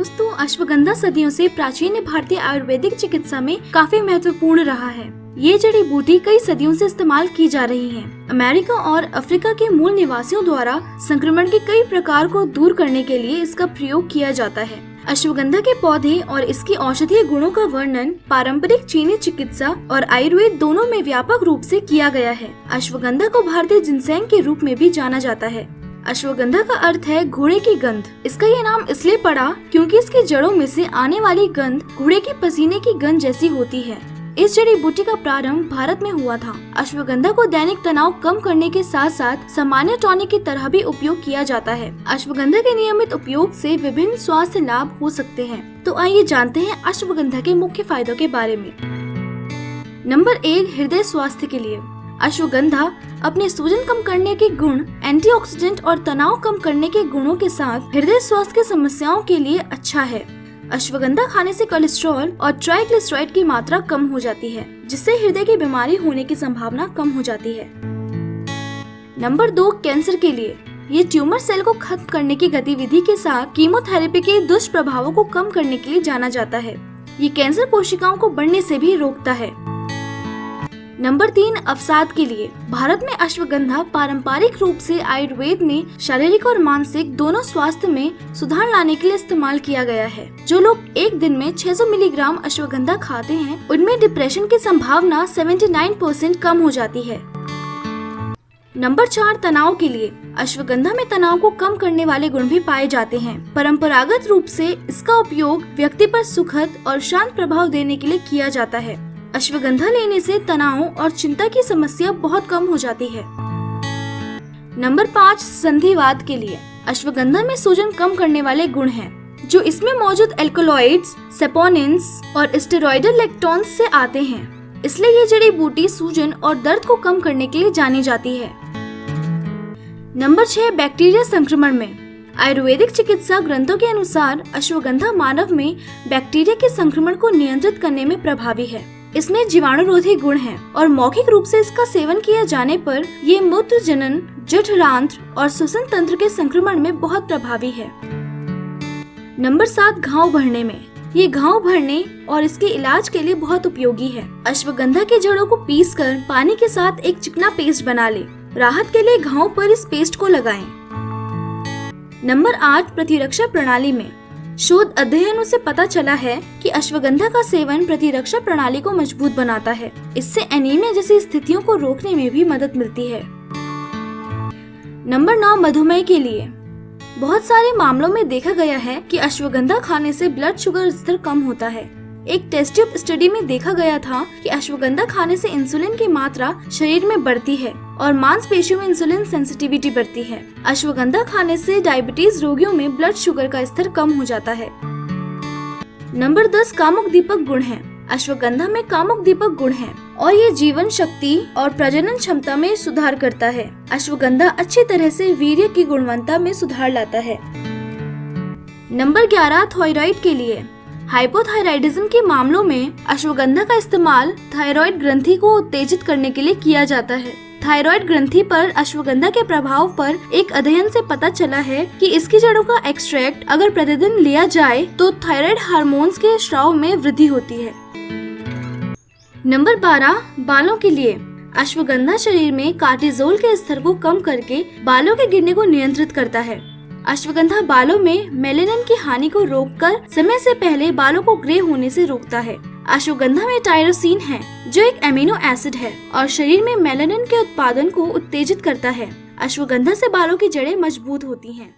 दोस्तों, अश्वगंधा सदियों से प्राचीन भारतीय आयुर्वेदिक चिकित्सा में काफी महत्वपूर्ण रहा है। ये जड़ी बूटी कई सदियों से इस्तेमाल की जा रही है। अमेरिका और अफ्रीका के मूल निवासियों द्वारा संक्रमण के कई प्रकार को दूर करने के लिए इसका प्रयोग किया जाता है। अश्वगंधा के पौधे और इसकी औषधीय गुणों का वर्णन पारंपरिक चीनी चिकित्सा और आयुर्वेद दोनों में व्यापक रूप से किया गया है। अश्वगंधा को भारतीय जिनसेंग के रूप में भी जाना जाता है। अश्वगंधा का अर्थ है घोड़े की गंध। इसका ये नाम इसलिए पड़ा क्योंकि इसकी जड़ों में से आने वाली गंध घोड़े के पसीने की गंध जैसी होती है। इस जड़ी बूटी का प्रारंभ भारत में हुआ था। अश्वगंधा को दैनिक तनाव कम करने के साथ साथ सामान्य टॉनिक की तरह भी उपयोग किया जाता है। अश्वगंधा के नियमित उपयोग से विभिन्न स्वास्थ्य लाभ हो सकते हैं। तो आइए जानते हैं अश्वगंधा के मुख्य फायदों के बारे में। नंबर 1, हृदय स्वास्थ्य के लिए। अश्वगंधा अपने सूजन कम करने के गुण, एंटीऑक्सीडेंट और तनाव कम करने के गुणों के साथ हृदय स्वास्थ्य की समस्याओं के लिए अच्छा है। अश्वगंधा खाने से कोलेस्ट्रॉल और ट्राइग्लिसराइड की मात्रा कम हो जाती है, जिससे हृदय की बीमारी होने की संभावना कम हो जाती है। नंबर 2, कैंसर के लिए। ये ट्यूमर सेल को खत्म करने की गतिविधि के साथ कीमोथेरेपी के दुष्प्रभावों को कम करने के लिए जाना जाता है। ये कैंसर कोशिकाओं को बढ़ने से भी रोकता है। नंबर 3, अवसाद के लिए। भारत में अश्वगंधा पारंपरिक रूप से आयुर्वेद में शारीरिक और मानसिक दोनों स्वास्थ्य में सुधार लाने के लिए इस्तेमाल किया गया है। जो लोग एक दिन में 600 मिलीग्राम अश्वगंधा खाते हैं, उनमें डिप्रेशन की संभावना 79% कम हो जाती है। नंबर 4, तनाव के लिए। अश्वगंधा में तनाव को कम करने वाले गुण भी पाए जाते हैं। परंपरागत रूप से इसका उपयोग व्यक्ति पर सुखद और शांत प्रभाव देने के लिए किया जाता है। अश्वगंधा लेने से तनाव और चिंता की समस्या बहुत कम हो जाती है। नंबर 5, संधिवात के लिए। अश्वगंधा में सूजन कम करने वाले गुण हैं, जो इसमें मौजूद एल्कलॉइड्स, सेपोनिन्स और स्टेरॉइडल लेक्टोन्स से आते हैं। इसलिए ये जड़ी बूटी सूजन और दर्द को कम करने के लिए जानी जाती है। नंबर 6, बैक्टीरिया संक्रमण में। आयुर्वेदिक चिकित्सा ग्रंथों के अनुसार अश्वगंधा मानव में बैक्टीरिया के संक्रमण को नियंत्रित करने में प्रभावी है। इसमें जीवाणुरोधी गुण हैं और मौखिक रूप से इसका सेवन किया जाने पर ये मूत्र जनन, जठरांत्र और श्वसन तंत्र के संक्रमण में बहुत प्रभावी है। नंबर 7, घाव भरने में। ये घाव भरने और इसके इलाज के लिए बहुत उपयोगी है। अश्वगंधा की जड़ों को पीसकर पानी के साथ एक चिकना पेस्ट बना ले। राहत के लिए घाव पर इस पेस्ट को लगाएं। नंबर 8, प्रतिरक्षा प्रणाली में। शोध अध्ययनों से पता चला है कि अश्वगंधा का सेवन प्रतिरक्षा प्रणाली को मजबूत बनाता है। इससे एनीमिया जैसी स्थितियों को रोकने में भी मदद मिलती है। नंबर 9, मधुमेह के लिए। बहुत सारे मामलों में देखा गया है कि अश्वगंधा खाने से ब्लड शुगर स्तर कम होता है। एक टेस्ट ट्यूब स्टडी में देखा गया था कि अश्वगंधा खाने से इंसुलिन की मात्रा शरीर में बढ़ती है और मांसपेशियों में इंसुलिन सेंसिटिविटी बढ़ती है। अश्वगंधा खाने से डायबिटीज रोगियों में ब्लड शुगर का स्तर कम हो जाता है। नंबर 10, कामुक दीपक गुण है। अश्वगंधा में कामुक दीपक गुण है और ये जीवन शक्ति और प्रजनन क्षमता में सुधार करता है। अश्वगंधा अच्छी तरह से वीर्य की गुणवत्ता में सुधार लाता है। नंबर 11, थायराइड के लिए। हाइपोथायराइडिज्म के मामलों में अश्वगंधा का इस्तेमाल थायराइड ग्रंथि को उत्तेजित करने के लिए किया जाता है। थायराइड ग्रंथि पर अश्वगंधा के प्रभाव पर एक अध्ययन से पता चला है कि इसकी जड़ों का एक्सट्रैक्ट अगर प्रतिदिन लिया जाए तो थायराइड हार्मोन्स के स्राव में वृद्धि होती है। नंबर 12, बालों के लिए। अश्वगंधा शरीर में कार्टिजोल के स्तर को कम करके बालों के गिरने को नियंत्रित करता है। अश्वगंधा बालों में मेलेनिन की हानि को रोककर समय से पहले बालों को ग्रे होने से रोकता है। अश्वगंधा में टायरोसिन है, जो एक एमिनो एसिड है और शरीर में मेलानिन के उत्पादन को उत्तेजित करता है। अश्वगंधा से बालों की जड़ें मजबूत होती हैं।